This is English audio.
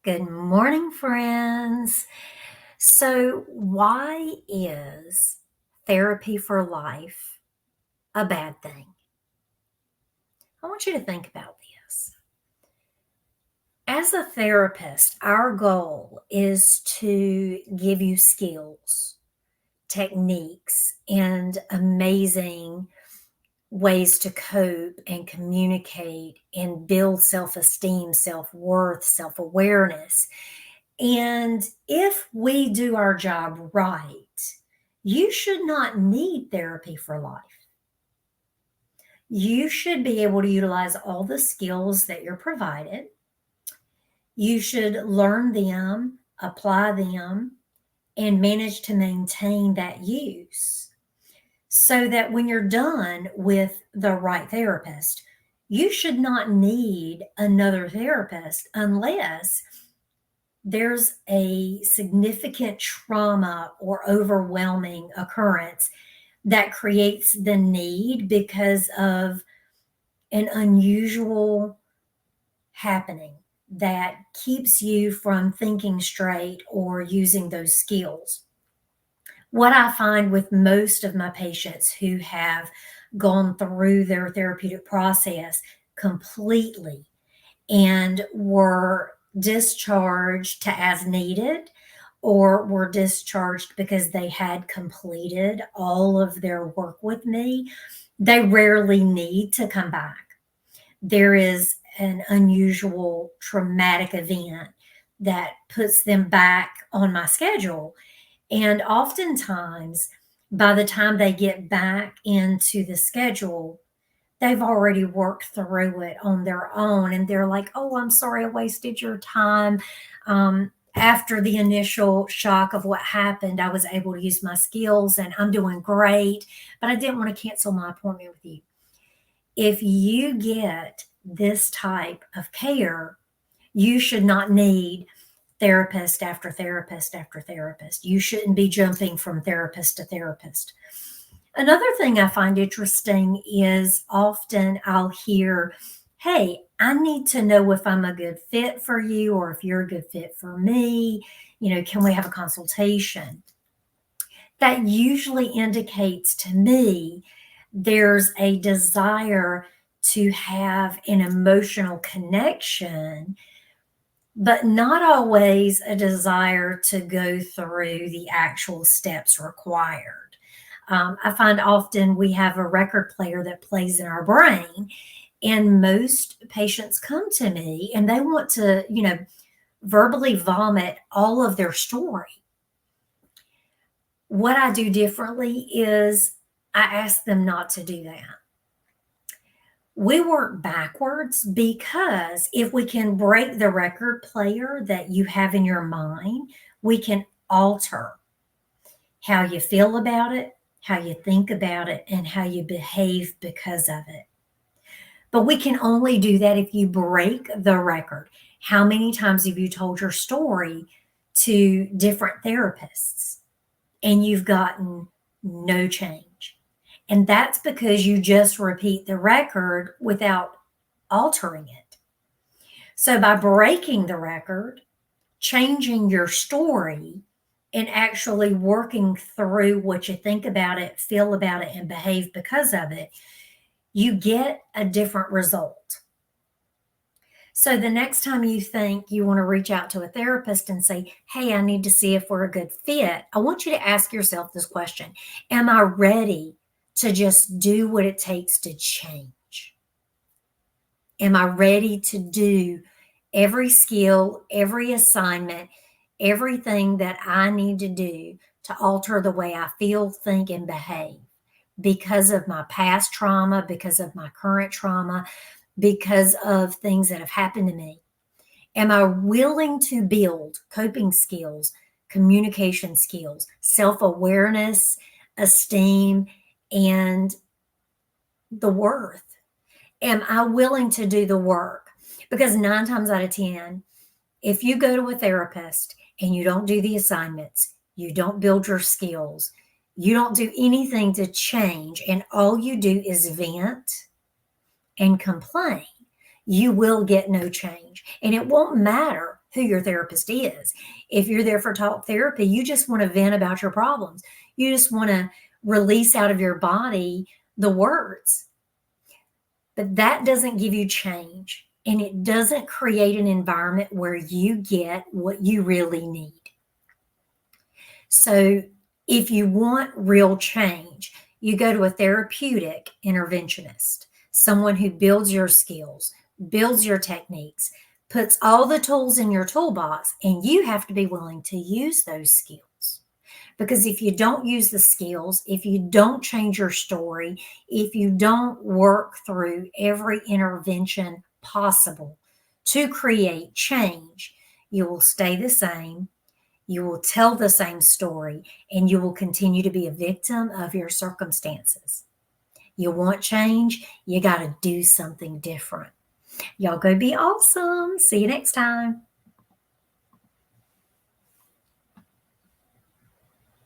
Good morning, friends. So, why is therapy for life a bad thing? I want you to think about this. As a therapist, our goal is to give you skills, techniques, and amazing ways to cope and communicate and build self esteem, self worth, self awareness. And if we do our job right, you should not need therapy for life. You should be able to utilize all the skills that you're provided. You should learn them, apply them, and manage to maintain that use so that when you're done with the right therapist, you should not need another therapist unless there's a significant trauma or overwhelming occurrence that creates the need because of an unusual happening that keeps you from thinking straight or using those skills. What I find with most of my patients who have gone through their therapeutic process completely and were discharged to as needed or were discharged because they had completed all of their work with me, they rarely need to come back. There is an unusual traumatic event that puts them back on my schedule. And oftentimes, by the time they get back into the schedule, they've already worked through it on their own. And they're like, oh, I'm sorry I wasted your time. After the initial shock of what happened, I was able to use my skills and I'm doing great, but I didn't want to cancel my appointment with you. If you get this type of care, you should not need therapist after therapist after therapist. You shouldn't be jumping from therapist to therapist. Another thing I find interesting is often I'll hear, hey, I need to know if I'm a good fit for you or if you're a good fit for me. Can we have a consultation? That usually indicates to me there's a desire to have an emotional connection, but not always a desire to go through the actual steps required. I find often we have a record player that plays in our brain, and most patients come to me and they want to, verbally vomit all of their story. What I do differently is I ask them not to do that. We work backwards because if we can break the record player that you have in your mind, we can alter how you feel about it, how you think about it, and how you behave because of it. But we can only do that if you break the record. How many times have you told your story to different therapists and you've gotten no change? And that's because you just repeat the record without altering it. So by breaking the record, changing your story, and actually working through what you think about it, feel about it, and behave because of it, you get a different result. So the next time you think you want to reach out to a therapist and say, hey, I need to see if we're a good fit, I want you to ask yourself this question. Am I ready to just do what it takes to change? Am I ready to do every skill, every assignment, everything that I need to do to alter the way I feel, think, and behave because of my past trauma, because of my current trauma, because of things that have happened to me? Am I willing to build coping skills, communication skills, self-awareness, esteem, and the worth? Am I willing to do the work? Because 9 times out of 10, if you go to a therapist and you don't do the assignments, you don't build your skills, you don't do anything to change, and all you do is vent and complain, you will get no change. And it won't matter who your therapist is. If you're there for talk therapy, you just want to vent about your problems. You just want to release out of your body the words. But that doesn't give you change, and it doesn't create an environment where you get what you really need. So if you want real change, you go to a therapeutic interventionist, someone who builds your skills, builds your techniques, puts all the tools in your toolbox, and you have to be willing to use those skills. Because if you don't use the skills, if you don't change your story, if you don't work through every intervention possible to create change, you will stay the same. You will tell the same story, and you will continue to be a victim of your circumstances. You want change, you got to do something different. Y'all go be awesome. See you next time.